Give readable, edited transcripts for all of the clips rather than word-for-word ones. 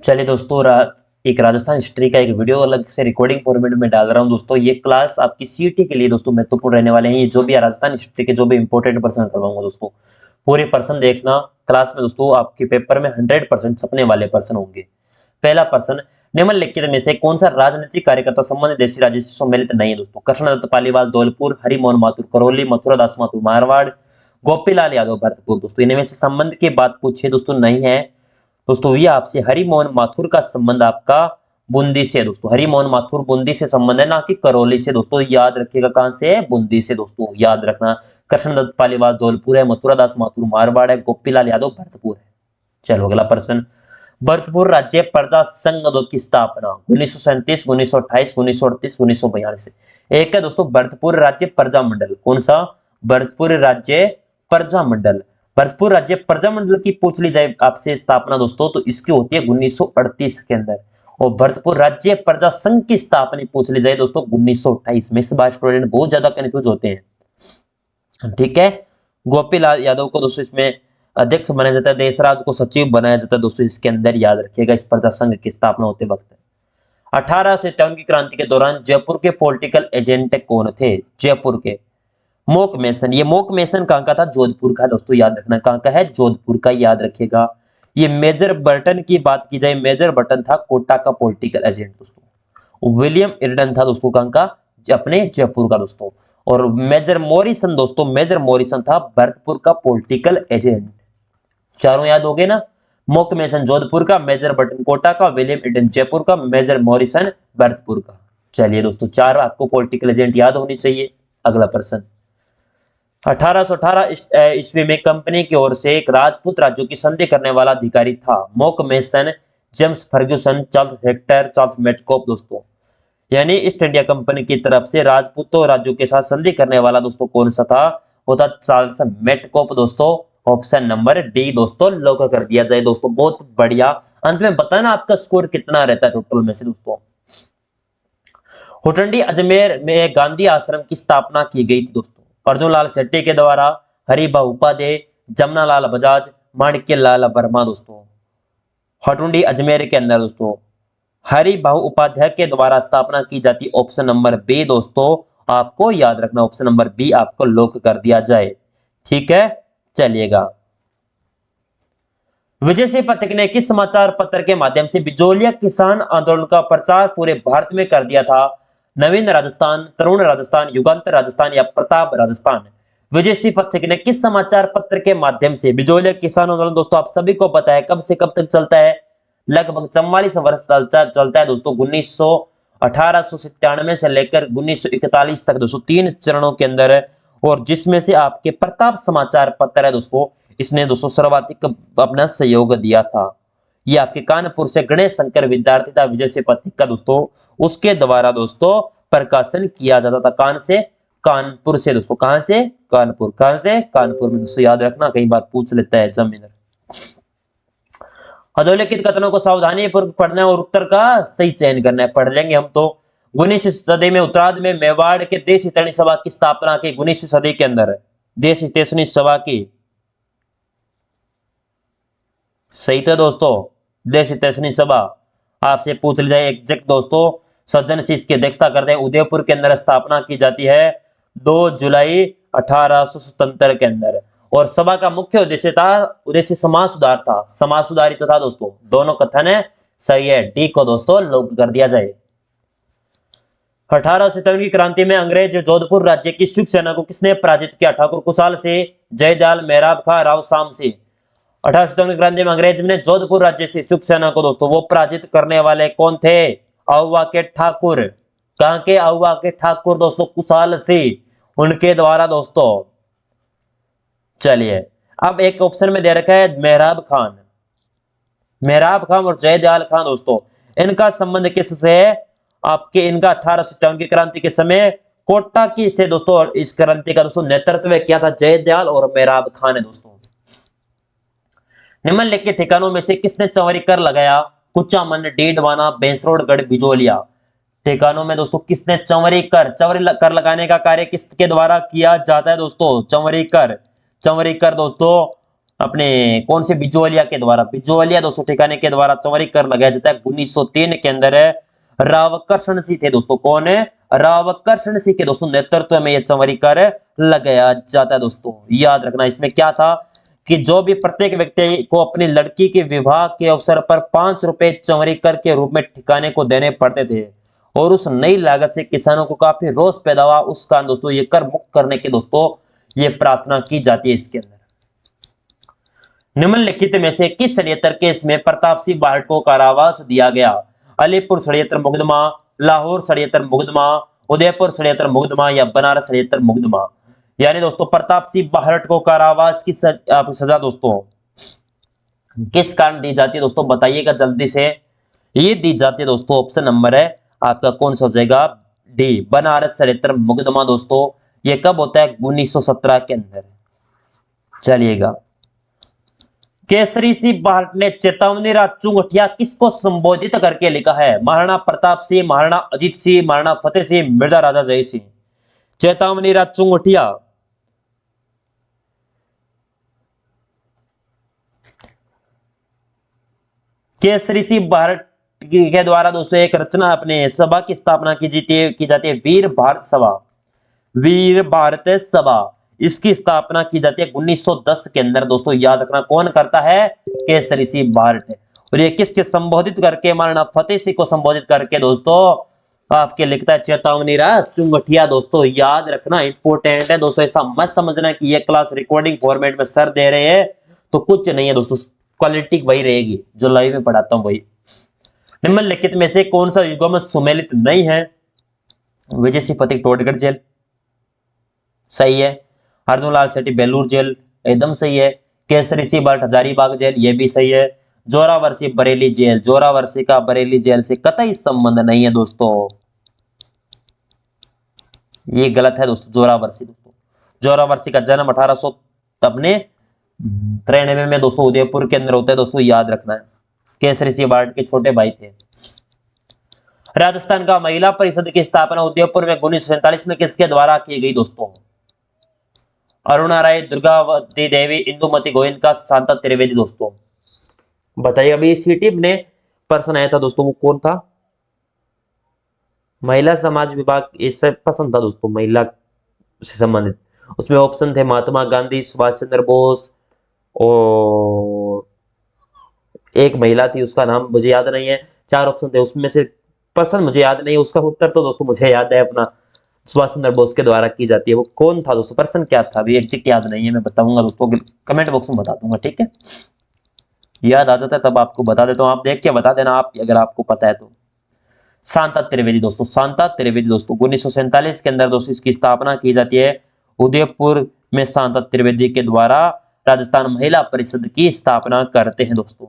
चलिए दोस्तों, एक राजस्थान हिस्ट्री का एक वीडियो अलग से रिकॉर्डिंग फॉर्मेट में डाल रहा हूं दोस्तों। ये क्लास आपकी सीईटी के लिए दोस्तों महत्वपूर्ण रहने वाले हैं। ये जो भी राजस्थान हिस्ट्री के जो भी इंपॉर्टेंट पर्सन करवाऊंगा दोस्तों, पूरे पर्सन देखना क्लास में दोस्तों। आपके पेपर में 100% सपने वाले पर्सन होंगे। पहला पर्सन, निम्नलिखित में से कौन सा राजनीतिक कार्यकर्ता संबंधित देशी राज्य से सम्मिलित नहीं है दोस्तों? कृष्णदत्त पालीवाल धौलपुर, हरिमोहन माथुर करौली, मथुरा दास माथुर मारवाड़, गोपीलाल यादव भरतपुर दोस्तों। इनमें से संबंध की बात पूछे दोस्तों, नहीं है दोस्तों। ये आपसे हरिमोहन माथुर का संबंध आपका बूंदी से है दोस्तों। हरिमोहन माथुर बूंदी से संबंध है, ना कि करौली से दोस्तों। याद रखिएगा, कहां से है? बूंदी से दोस्तों, याद रखना। कृष्णदत्त पालीवाल धौलपुर है, मथुरा दास माथुर मारवाड़ है, गोपीलाल यादव भरतपुर है। चलो अगला प्रश्न, भरतपुर राज्य प्रजा संघ की स्थापना 1937, 1928, 1938, 1942 से। एक है दोस्तों भरतपुर राज्य प्रजा मंडल। कौन सा? भरतपुर राज्य प्रजा मंडल। भरतपुर राज्य प्रजा मंडल की पूछ ली जाए आपसे स्थापना दोस्तों, तो इसकी होती है 1938 के अंदर। और भरतपुर राज्य प्रजा संघ की स्थापना पूछ ली जाए दोस्तों 1928 में। इस बार स्टूडेंट बहुत ज्यादा कंफ्यूज होते हैं, ठीक है। गोपीलाल यादव को दोस्तों इसमें अध्यक्ष बनाया जाता है, देशराज को सचिव बनाया जाता है दोस्तों। इसके अंदर याद रखिएगा, इस प्रजा संघ की स्थापना होते वक्त। 1857 की क्रांति के दौरान जयपुर के पॉलिटिकल एजेंट कौन थे? जयपुर के मोक मेसन। ये मोक मेसन कहां का था? जोधपुर का दोस्तों, याद रखना। कहां का है? जोधपुर का, याद रखिएगा। ये मेजर बर्टन की बात की जाए, मेजर बर्टन था कोटा का पॉलिटिकल एजेंट दोस्तों। विलियम इर्डन था दोस्तों, कहां का? अपने जयपुर का दोस्तों। और मेजर मॉरिसन दोस्तों, मेजर मॉरिसन था भरतपुर का पॉलिटिकल एजेंट। चारों याद हो गए ना? मोक मेसन जोधपुर का, मेजर बर्टन कोटा का, विलियम इर्डन जयपुर का, मेजर मॉरिसन भरतपुर का। चलिए दोस्तों, चार आपको पॉलिटिकल एजेंट याद होनी चाहिए। अगला प्रश्न, 1818 ईस्वी में कंपनी की ओर से एक राजपूत राज्यों की संधि करने वाला अधिकारी था। Mock Mason, James Ferguson, Charles Hector, Charles Metcalfe दोस्तों। यानी ईस्ट इंडिया कंपनी की तरफ से राजपूतों राज्यों के साथ संधि करने वाला दोस्तों कौन सा था? वो था चार्ल्स मेटकॉप दोस्तों। ऑप्शन नंबर डी दोस्तों लॉक कर दिया जाए दोस्तों। बहुत बढ़िया। अंत में बताना आपका स्कोर कितना रहता है टोटल में से दोस्तों। होटंडी अजमेर में गांधी आश्रम की स्थापना की गई थी दोस्तों, अर्जुन लाल शेट्टी के द्वारा, हरिभाऊ उपाध्याय, जमुना लाल बजाज, माणिक्य लाल वर्मा दोस्तों। होटुंडी अजमेर के अंदर दोस्तों हरिभाऊ उपाध्याय के द्वारा स्थापना की जाती। ऑप्शन नंबर बी दोस्तों आपको याद रखना, ऑप्शन नंबर बी आपको लॉक कर दिया जाए, ठीक है। चलिएगा, विजय सिंह पथिक ने किस समाचार पत्र के माध्यम से बिजोलिया किसान आंदोलन का प्रचार पूरे भारत में कर दिया था? नवीन राजस्थान, तरुण राजस्थान, युगांतर राजस्थान या प्रताप राजस्थान? विजय सिंह पथिक ने किस समाचार पत्र के माध्यम से बिजोलिया किसान आंदोलन दोस्तों आप सभी को पता है कब से कब तक चलता है? लगभग 44 वर्ष चलता है दोस्तों। 1897 से लेकर 1941 तक दोस्तों, 3 चरणों के अंदर है। और जिसमें से आपके प्रताप समाचार पत्र है दोस्तों, इसने दोस्तों सर्वाधिक अपना सहयोग दिया था। ये आपके कानपुर से गणेश शंकर विद्यार्थी था विजय से पथिक का दोस्तों, उसके द्वारा दोस्तों प्रकाशन किया जाता था। कान से? कानपुर से दोस्तों। कहां से? कानपुर। कहां से? कानपुर में दोस्तों, याद रखना, कई बार पूछ लेता है एग्जामिनर। अधोलिखित कथनों को सावधानी पूर्वक पढ़ना है और उत्तर का सही चयन करना है। पढ़ लेंगे हम तो। 19वीं सदी में उत्तरार्ध में मेवाड़ के देश हितैषणी सभा की स्थापना की। 19वीं सदी के अंदर देश हितैषणी सभा की, सही था दोस्तों, देश हितैषणी सभा। आपसे पूछ ली जाए एग्जैक्ट दोस्तों, सज्जन सिंह की अध्यक्षता करते हैं। उदयपुर के अंदर स्थापना की जाती है 2 जुलाई 1877 के अंदर। और सभा का मुख्य उद्देश्य समाज सुधार था। समाज सुधार ही तो था दोस्तों। दोनों कथन है सही है, डी को दोस्तों लॉक कर दिया जाए। 1857 की क्रांति में अंग्रेज जोधपुर राज्य की शिव सेना को किसने पराजित किया? ठाकुर कुशाल से, जयदयाल, मेहराब खां, राव शाम से। 1857 की क्रांति में अंग्रेज ने जोधपुर राज्य से शिव सेना को दोस्तों वो पराजित करने वाले कौन थे? आउवा के ठाकुर। कहां के? आउवा के ठाकुर दोस्तों, कुशाल से, उनके द्वारा दोस्तों। चलिए, अब एक ऑप्शन में दे रखा है मेहराब खान। मेहराब खान और जयदयाल खान दोस्तों, इनका संबंध किससे है? आपके इनका 1857 की क्रांति के समय कोटा की से दोस्तों, इस क्रांति का दोस्तों नेतृत्व किया था जयदयाल और मेहराब खान ने दोस्तों। निम्नलिखित ठिकानों में से किसने चंवरी कर लगाया? कुचामन, डीडवाना, बेंसरोडगढ़, बिजोलिया। ठिकानों में दोस्तों किसने चंवरी कर लगाने का कार्य किसके द्वारा किया जाता है दोस्तों? चंवरी कर दोस्तों अपने कौन से बिजोलिया के द्वारा, बिजोलिया दोस्तों ठिकाने के द्वारा चौरी कर लगाया जाता है 1903 के अंदर। रावकर्षण सिंह थे दोस्तों, कौन है? रावकर्षण सिंह के दोस्तों नेतृत्व में यह चौरी कर लगाया जाता है दोस्तों। याद रखना इसमें क्या था कि जो भी प्रत्येक व्यक्ति को अपनी लड़की के विवाह के अवसर पर 5 रुपए चौरी कर के रूप में ठिकाने को देने पड़ते थे, और उस नई लागत से किसानों को काफी रोष पैदा हुआ। उस कारण दोस्तों ये कर मुक्त करने की दोस्तों ये प्रार्थना की जाती है इसके अंदर। निम्नलिखित में से किस षड्यंत्र केस में प्रताप सिंह बारट को कारावास दिया गया? अलीपुर षड्यंत्र मुकदमा, लाहौर षड्यंत्र मुकदमा, उदयपुर षड्यंत्र मुकदमा या बनारस षड्यंत्र मुकदमा? यानी दोस्तों प्रताप सिंह बारट को कारावास की सजा दोस्तों किस कारण दी जाती है दोस्तों, बताइएगा जल्दी से। ये दी जाती है दोस्तों, ऑप्शन नंबर है आपका कौन सा हो जाएगा? डी, बनारस षड्यंत्र मुकदमा दोस्तों। ये कब होता है? 1917 के अंदर। चलिएगा, केसरी सिंह बारट ने चेतावनी राज चुंगठिया किसको संबोधित करके लिखा है? महाराणा प्रताप सिंह, महाराणा अजीत सिंह, महाराणा फतेह सिंह, मिर्जा राजा जय सिंह? चेतावनी राज चुंगठिया केसरी सिंह बारट के द्वारा दोस्तों एक रचना अपने सभा की स्थापना की जाती है वीर भारत सभा, वीर भारत सभा। इसकी स्थापना की जाती है 1910 के अंदर दोस्तों। याद रखना कौन करता है? केसरी सिंह बारट। और ये किसके संबोधित करके? महाराणा फतेह सिंह को संबोधित करके दोस्तों आपके लिखता है चेतावनी राज चुंगठिया दोस्तों। याद रखना इंपॉर्टेंट है दोस्तों, ऐसा मत समझना कि ये क्लास रिकॉर्डिंग फॉर्मेट में सर दे रहे हैं तो कुछ नहीं है दोस्तों, क्वालिटी वही रहेगी जो लाइव में पढ़ाता हूं वही। निम्नलिखित में से कौन सा युगम सुमेलित नहीं है? विजय सिंह फतेह टोडगढ़ जेल, सही है। अर्जुन लाल सेठी बेलूर जेल, एकदम सही है। केसरी सिंह बारट हजारीबाग जेल, ये भी सही है। जोरावर सिंह बरेली जेल, जोरावर सिंह का बरेली जेल से कतई संबंध नहीं है दोस्तों, ये गलत है दोस्तों। जोरावर सिंह दोस्तों, जोरावर सिंह का जन्म 1893 में दोस्तों उदयपुर के अंदर होता है दोस्तों, याद रखना है। केसरी सिंह बारट के छोटे भाई थे। राजस्थान का महिला परिषद की स्थापना उदयपुर में 1947 में किसके द्वारा की गई दोस्तों? अरुणा राय, दुर्गावती देवी, इंदुमती गोविंद का, शांता त्रिवेदी दोस्तों? बताइए। अभी सीटी ने प्रश्न आया था दोस्तों, वो कौन था? महिला समाज विभाग, इससे पसंद था दोस्तों महिला से संबंधित। उसमें ऑप्शन थे महात्मा गांधी, सुभाष चंद्र बोस, और एक महिला थी उसका नाम मुझे याद नहीं है। 4 ऑप्शन थे, उसमें से पसंद मुझे याद नहीं है। उसका उत्तर तो दोस्तों मुझे याद है, अपना सुभाष चंद्र बोस के द्वारा की जाती है। वो कौन था दोस्तों? पर्सन क्या था? अभी एग्जैक्ट याद नहीं है, मैं बताऊंगा दोस्तों, कमेंट बॉक्स में बता दूंगा, ठीक है। याद आ जाता है तब आपको बता देता हूँ, आप देख के बता देना आप अगर आपको पता है तो। शांता त्रिवेदी दोस्तों, शांता त्रिवेदी दोस्तों 1947 के अंदर दोस्तों इसकी स्थापना की जाती है उदयपुर में। शांता त्रिवेदी के द्वारा राजस्थान महिला परिषद की स्थापना करते हैं दोस्तों।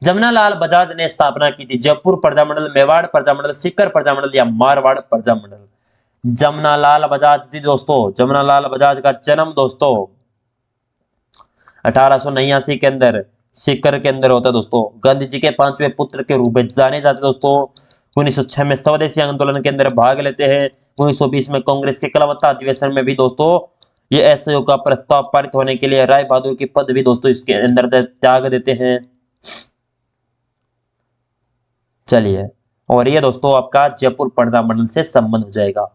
जमनालाल बजाज ने स्थापना की थी जयपुर प्रजामंडल, मेवाड़ प्रजामंडल, सीकर प्रजामंडल या मारवाड़ प्रजामंडल? जमनालाल बजाज जी दोस्तों, जमनालाल बजाज का जन्म दोस्तों 1889 के अंदर सीकर के अंदर होता है दोस्तों। गांधी जी के 5वें पुत्र के रूप में जाने जाते दोस्तों। 1906 में स्वदेशी आंदोलन के अंदर भाग लेते हैं। 1920 में कांग्रेस के कलकत्ता अधिवेशन में भी दोस्तों ये असहयोग का प्रस्ताव पारित होने के लिए राय बहादुर की पद भी दोस्तों इसके अंदर त्याग देते हैं। चलिए, और ये दोस्तों आपका जयपुर प्रजामंडल से संबंध हो जाएगा।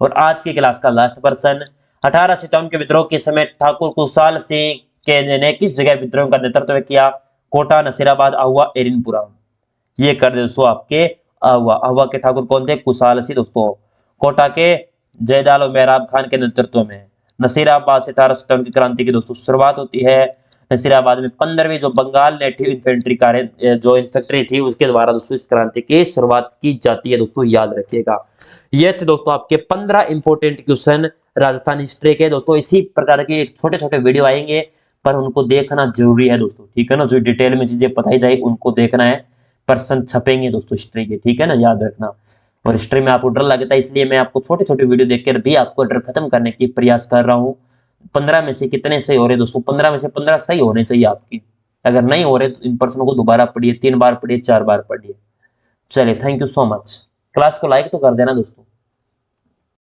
और आज की क्लास का लास्ट पर्सन, 1857 के विद्रोह के समय ठाकुर कुशाल सिंह के ने किस जगह विद्रोह का नेतृत्व किया? कोटा, नसीराबाद, अहुआ, एरिनपुरा? ये कर दे दोस्तों आपके अहुआ। अहुआ के ठाकुर कौन थे? कुशाल सिंह दोस्तों। कोटा के जयदाल और मेहराब खान के नेतृत्व में। नसीराबाद से 1857 की क्रांति की दोस्तों शुरुआत होती है। नसीराबाद में 15वीं जो बंगाल नेटिव इन्फेंट्री कार्य जो इन्फेंट्री थी उसके द्वारा दोस्तों इस क्रांति की शुरुआत की जाती है दोस्तों, याद रखिएगा। ये थे दोस्तों आपके 15 इंपोर्टेंट क्वेश्चन राजस्थान हिस्ट्री के दोस्तों। इसी प्रकार के एक छोटे छोटे वीडियो आएंगे पर उनको देखना जरूरी है दोस्तों, ठीक है ना। जो डिटेल में चीजें बताई जाए उनको देखना है। पर्सन छपेंगे दोस्तों हिस्ट्री के, ठीक है ना, याद रखना। और हिस्ट्री में आपको डर लगता है इसलिए मैं आपको छोटे छोटे वीडियो देखकर भी आपको डर खत्म करने की प्रयास कर रहा हूँ। 15 में से कितने सही हो रहे दोस्तों? 15 में से 15 सही होने चाहिए आपकी। अगर नहीं हो रहे तो इन प्रश्नों को दोबारा पढ़िए, 3 बार पढ़िए, 4 बार पढ़िए। चलिए, thank you so much. Class को लाइक तो कर देना दोस्तों।